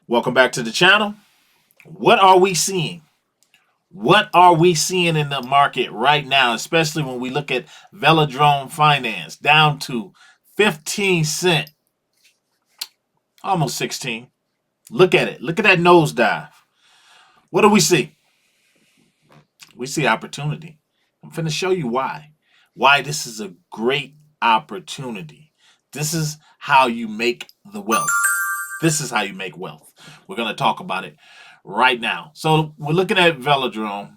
Welcome back to the channel. What are we seeing? What are we seeing in the market right now, especially when we look at Velodrome Finance down to 15 cent, almost 16. Look at it. Look at that nosedive. What do we see? We see opportunity. I'm finna show you why. Why this is a great opportunity. This is how you make the wealth. This is how you make wealth. We're going to talk about it right now. So we're looking at Velodrome,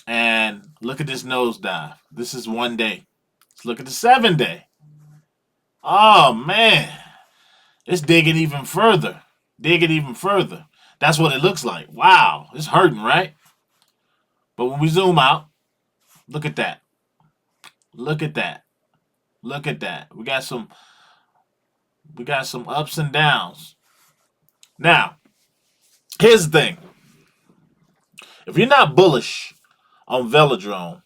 and look at this nosedive. This is 1 day. Let's look at the 7-day. Oh, man. It's digging even further. Digging even further. That's what it looks like. Wow. It's hurting, right? But when we zoom out, look at that. Look at that. Look at that. We got some ups and downs. Now, here's the thing. If you're not bullish on Velodrome,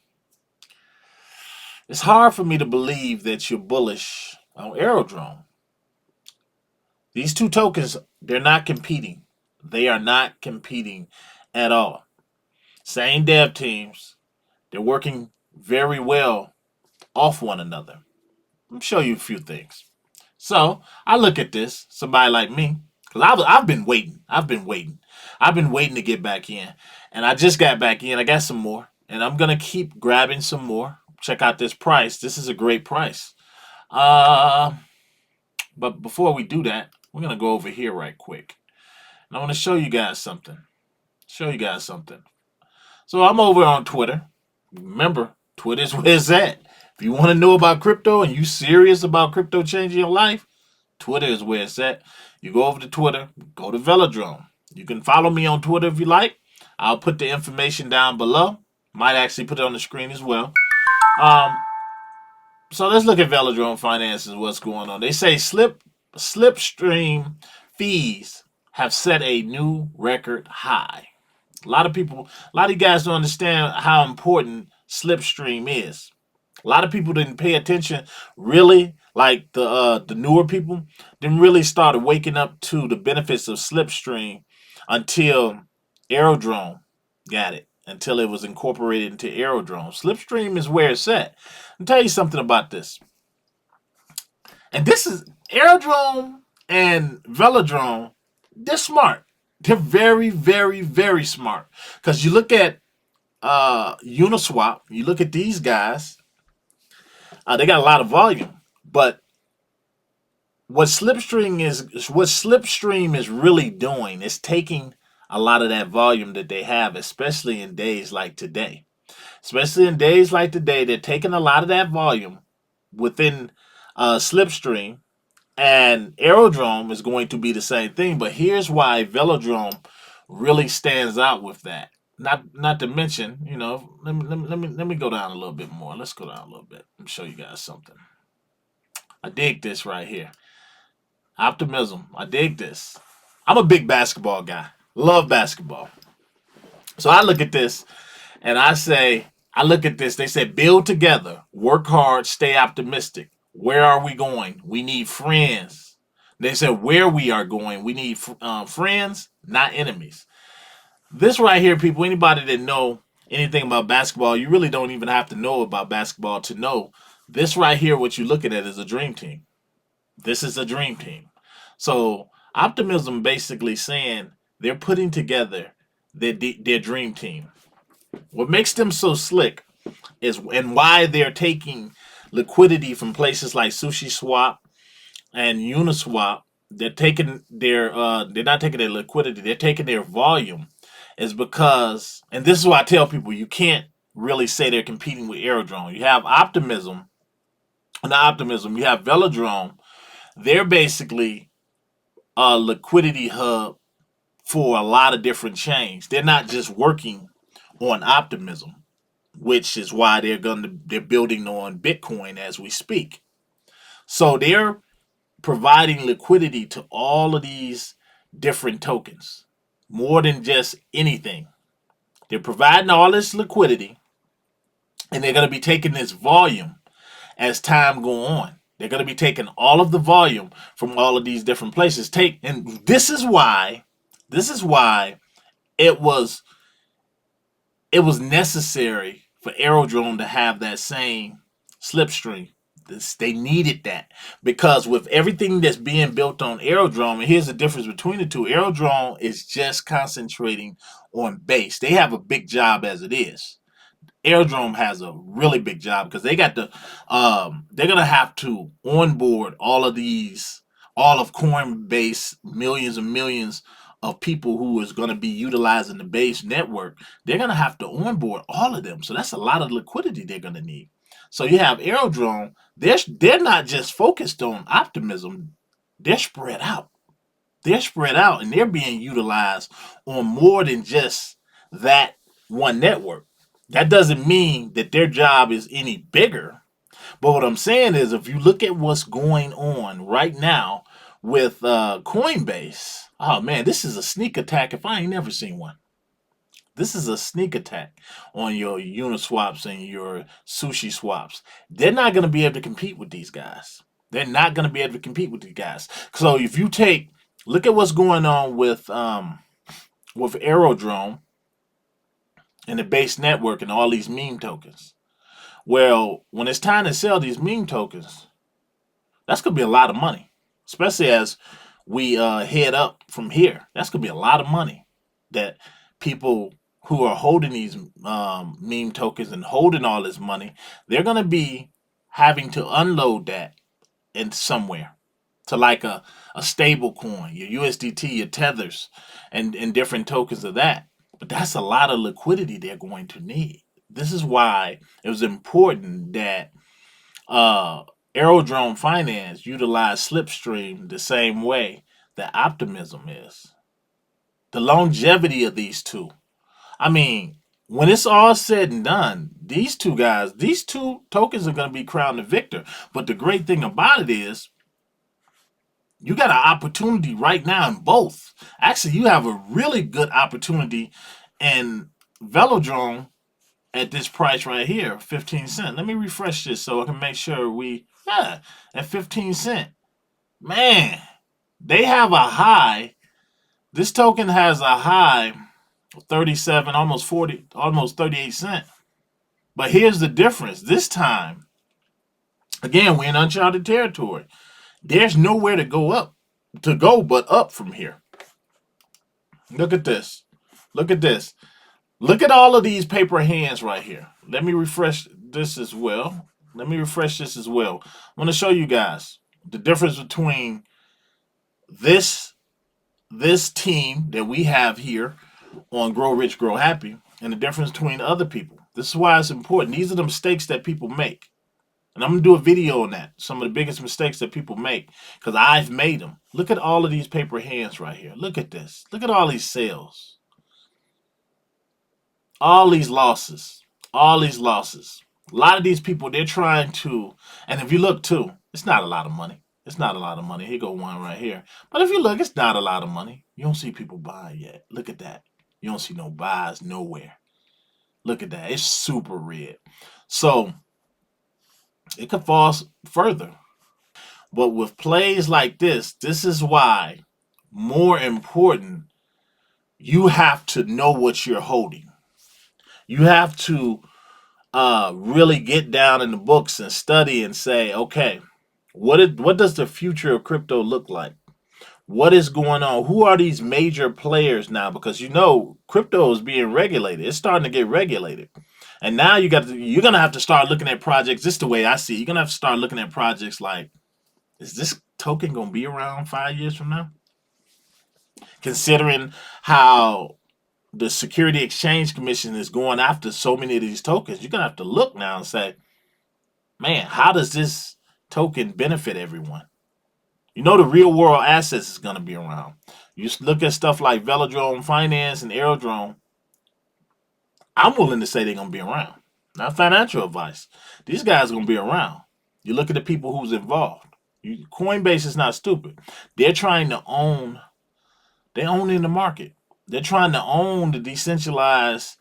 it's hard for me to believe that you're bullish on Aerodrome. These two tokens, they're not competing. They are not competing at all. Same dev teams. They're working very well off one another. Let me show you a few things. So I look at this, somebody like me, because I've been waiting. I've been waiting to get back in. And I just got back in. I got some more. And I'm going to keep grabbing some more. Check out this price. This is a great price. But before we do that, we're going to go over here right quick. And I want to show you guys something. So I'm over on Twitter. Remember, Twitter is where it's at. If you want to know about crypto and you serious about crypto changing your life, Twitter is where it's at. You go over to Twitter, go to Velodrome. You can follow me on Twitter if you like. I'll put the information down below. Might actually put it on the screen as well. So let's look at Velodrome Finance and what's going on. They say Slipstream fees have set a new record high. A lot of you guys don't understand how important Slipstream is. A lot of people didn't pay attention, really, like the newer people didn't really start waking up to the benefits of Slipstream until Aerodrome got it, until it was incorporated into Aerodrome. Slipstream is where it's at. I'll tell you something about this. And this is Aerodrome and Velodrome, they're smart. They're very, very, very smart. Because you look at Uniswap, you look at these guys, they got a lot of volume. But what Slipstream is really doing is taking a lot of that volume that they have, especially in days like today. They're taking a lot of that volume within Slipstream, and Aerodrome is going to be the same thing. But here's why Velodrome really stands out with that. Not to mention, let me go down a little bit more. Let's go down a little bit and show you guys something. I dig this right here. Optimism. I dig this. I'm a big basketball guy. Love basketball. So I look at this and they said, build together, work hard, stay optimistic. Where are we going? We need friends. They said where we are going, we need friends, not enemies. This right here, people, anybody that know anything about basketball, you really don't even have to know about basketball to know. This right here, what you're looking at is a dream team. This is a dream team. So optimism basically saying they're putting together their dream team. What makes them so slick is, and why they're taking liquidity from places like SushiSwap and Uniswap, they're not taking their liquidity, they're taking their volume, is because, and this is why I tell people, you can't really say they're competing with Aerodrome. You have you have Velodrome. They're basically a liquidity hub for a lot of different chains. They're not just working on optimism, which is why they're building on Bitcoin as we speak. So they're providing liquidity to all of these different tokens, more than just anything. They're providing all this liquidity, and they're going to be taking this volume as time go on. They're going to be taking all of the volume from all of these different places. And this is why This is why it was it was necessary for Aerodrome to have that same Slipstream. They needed that because with everything that's being built on Aerodrome, and here's the difference between the two: Aerodrome is just concentrating on base. They have a big job as it is. Airdrome has a really big job because they got they're gonna have to onboard all of Coinbase millions and millions of people who is gonna be utilizing the base network. They're gonna have to onboard all of them. So that's a lot of liquidity they're gonna need. So you have Airdrome, they're not just focused on optimism, they're spread out. They're spread out and they're being utilized on more than just that one network. That doesn't mean that their job is any bigger. But what I'm saying is, if you look at what's going on right now with Coinbase, oh man, this is a sneak attack if I ain't never seen one. This is a sneak attack on your Uniswaps and your Sushi swaps. They're not going to be able to compete with these guys. They're not going to be able to compete with these guys. So if you look at what's going on with Aerodrome and the base network and all these meme tokens. Well, when it's time to sell these meme tokens, that's going to be a lot of money, especially as we head up from here. That's going to be a lot of money that people who are holding these meme tokens and holding all this money, they're going to be having to unload that in somewhere to like a stable coin, your USDT, your tethers, and different tokens of that. But that's a lot of liquidity they're going to need. This is why it was important that uh, Aerodrome Finance utilized Slipstream the same way that Optimism is. The longevity of these two. I mean, when it's all said and done, these two tokens are going to be crowned the victor. But the great thing about it is, you got an opportunity right now in both. Actually, you have a really good opportunity in Velodrome at this price right here, 15 cents. Let me refresh this so I can make sure at 15 cents. Man, they have a high. This token has a high of 37, almost 40, almost 38 cents. But here's the difference. This time, again, we're in uncharted territory. There's nowhere to go but up from here. Look at this. Look at this. Look at all of these paper hands right here. Let me refresh this as well. I want to show you guys the difference between this this team that we have here on Grow Rich, Grow Happy, and the difference between other people. This is why it's important. These are the mistakes that people make. And I'm going to do a video on that. Some of the biggest mistakes that people make because I've made them. Look at all of these paper hands right here. Look at this. Look at all these sales. All these losses. All these losses. A lot of these people, they're trying to, and if you look too, it's not a lot of money. It's not a lot of money. Here go one right here. But if you look, it's not a lot of money. You don't see people buying yet. Look at that. You don't see no buys nowhere. Look at that. It's super red. So it could fall further. But with plays like this is why more important, you have to know what you're holding. You have to really get down in the books and study and say, okay, what does the future of crypto look like? What is going on? Who are these major players now? Because crypto is being regulated. It's starting to get regulated. And now you're gonna have to start looking at projects. This is the way I see it. You're gonna have to start looking at projects like, is this token gonna be around 5 years from now? Considering how the Security Exchange Commission is going after so many of these tokens, you're gonna have to look now and say, man, how does this token benefit everyone? The real world assets is gonna be around. You look at stuff like Velodrome Finance and Aerodrome. I'm willing to say they're gonna be around. Not financial advice. These guys are gonna be around. You look at the people who's involved. Coinbase is not stupid. They're trying to own. They own in the market. They're trying to own the decentralized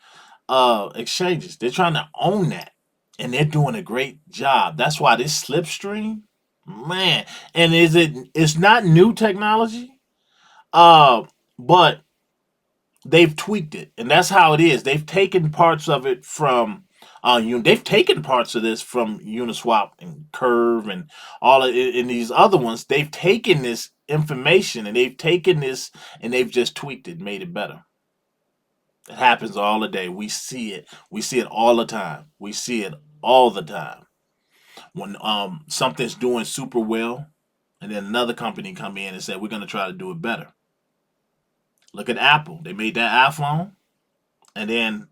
exchanges. They're trying to own that, and they're doing a great job. That's why this Slipstream, man, and it's not new technology, but they've tweaked it, and that's how it is. They've taken parts of it from they've taken parts of this from Uniswap and Curve and all of it, and these other ones. They've taken this information and they've taken this and they've just tweaked it, made it better. It happens all the day. We see it. We see it all the time. We see it all the time. When something's doing super well, and then another company come in and say we're going to try to do it better. Look at Apple. They made that iPhone, and then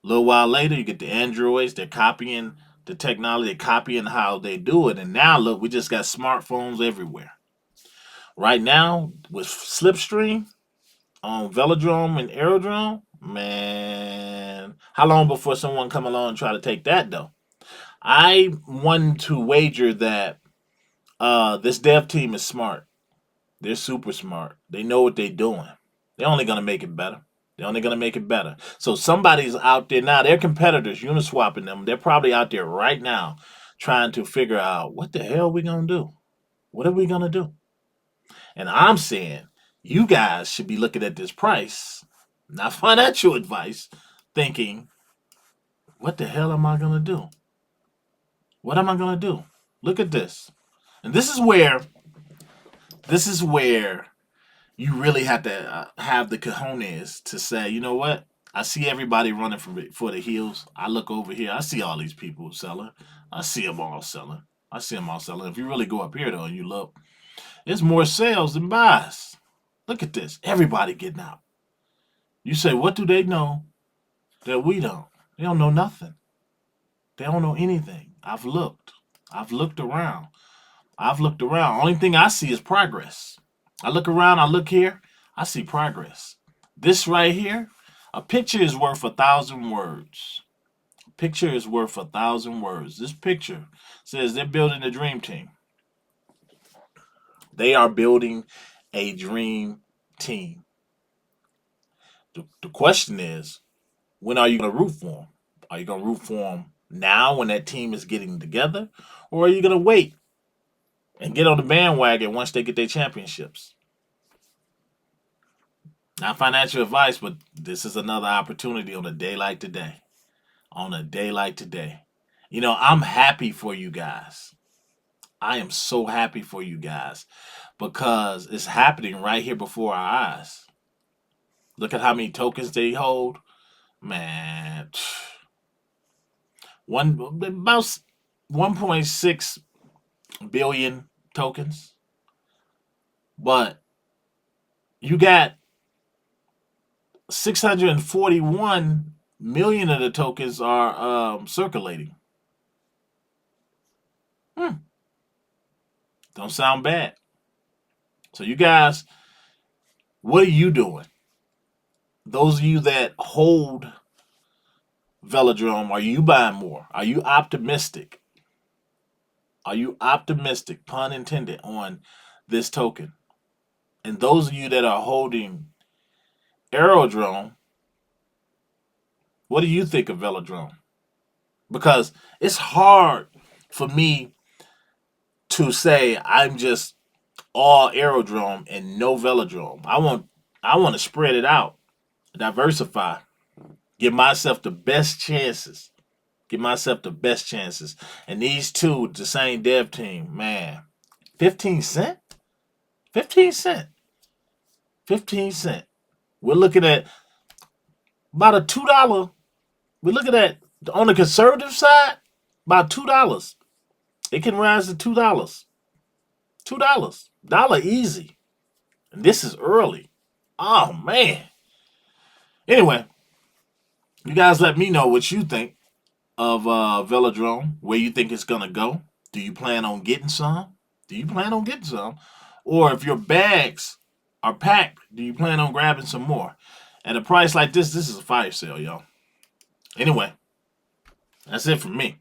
a little while later, you get the Androids. They're copying the technology. They're copying how they do it. And now, look, we just got smartphones everywhere. Right now, with Slipstream on Velodrome and Aerodrome, man, how long before someone come along and try to take that, though? I want to wager that this dev team is smart. They're super smart. They know what they're doing. They're only going to make it better. They're only going to make it better. So somebody's out there now. Their competitors, Uniswap them, they're probably out there right now trying to figure out what the hell we going to do. What are we going to do? And I'm saying you guys should be looking at this price, not financial advice, thinking, what the hell am I going to do? What am I going to do? Look at this. And this is where you really have to have the cojones to say, you know what? I see everybody running for the hills. I look over here. I see all these people selling. I see them all selling. I see them all selling. If you really go up here, though, and you look, there's more sales than buys. Look at this. Everybody getting out. You say, what do they know that we don't? They don't know nothing. They don't know anything. I've looked. I've looked around. I've looked around. Only thing I see is progress. I look around, I look here, I see progress. This right here, a picture is worth 1,000 words. A picture is worth 1,000 words. This picture says they're building a dream team. They are building a dream team. The question is, when are you going to root for them? Are you going to root for them now when that team is getting together? Or are you going to wait and get on the bandwagon once they get their championships? Not financial advice, but this is another opportunity on a day like today. On a day like today. You know, I'm happy for you guys. I am so happy for you guys because it's happening right here before our eyes. Look at how many tokens they hold. Man, about 1.6 billion tokens. But you got 641 million of the tokens are circulating. Don't sound bad. So you guys, what are you doing? Those of you that hold Velodrome, are you buying more? Are you optimistic? Are you optimistic, pun intended, on this token? And those of you that are holding Aerodrome, what do you think of Velodrome? Because it's hard for me to say I'm just all Aerodrome and no Velodrome. I want to spread it out, diversify, give myself the best chances. Give myself the best chances. And these two, the same dev team, man, 15 cent? 15 cent. 15 cent. We're looking at about a $2. We're looking at, on the conservative side, about $2. It can rise to $2. $2. Dollar easy. And this is early. Oh, man. Anyway, you guys let me know what you think of Velodrome, where you think it's going to go. Do you plan on getting some? Do you plan on getting some? Or if your bags are packed, do you plan on grabbing some more? At a price like this is a fire sale, y'all. Anyway, that's it from me.